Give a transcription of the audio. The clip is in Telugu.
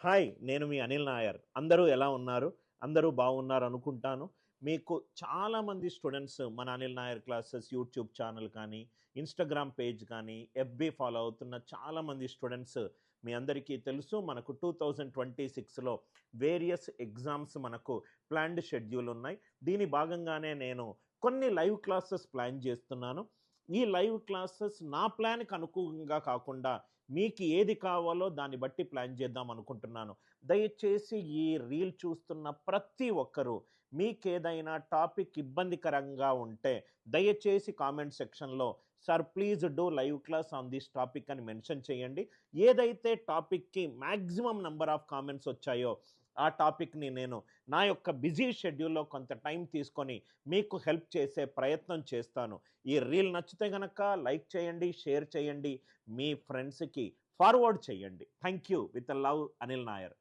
హాయ్! నేను మీ అనిల్ నాయర్. అందరూ ఎలా ఉన్నారు? అందరూ బాగున్నారనుకుంటాను. మీకు చాలామంది స్టూడెంట్స్ మన Anil Nair classes YouTube channel కానీ, ఇన్‌స్టాగ్రామ్ పేజ్ కానీ, ఎఫ్‌బీ ఫాలో అవుతున్న చాలామంది స్టూడెంట్స్ మీ అందరికీ తెలుసు. మనకు 2026లో వేరియస్ ఎగ్జామ్స్ మనకు ప్లాన్డ్ షెడ్యూల్ ఉన్నాయి. దీని భాగంగానే నేను కొన్ని లైవ్ క్లాసెస్ ప్లాన్ చేస్తున్నాను. ఈ లైవ్ క్లాసెస్ నా ప్లాన్‌కి అనుకూలంగా కాకుండా మీకు ఏది కావాలో దాన్ని బట్టి ప్లాన్ చేద్దాం అనుకుంటున్నాను. దయచేసి ఈ రీల్ చూస్తున్న ప్రతి ఒక్కరూ మీకేదైనా టాపిక్ ఇబ్బందికరంగా ఉంటే దయచేసి కామెంట్ సెక్షన్‌లో "sir please do live class on this topic" అని మెన్షన్ చేయండి. ఏదైతే టాపిక్‌కి మాక్సిమం నంబర్ ఆఫ్ కామెంట్స్ వచ్చాయో ఆ టాపిక్‌ని నేను నా యొక్క బిజీ షెడ్యూల్‌లో కొంత టైం తీసుకొని మీకు హెల్ప్ చేసే ప్రయత్నం చేస్తాను. ఈ రీల్ నచ్చితే గనక లైక్ చేయండి, షేర్ చేయండి, మీ ఫ్రెండ్స్‌కి ఫార్వర్డ్ చేయండి. Thank you. With love, Anil Nair.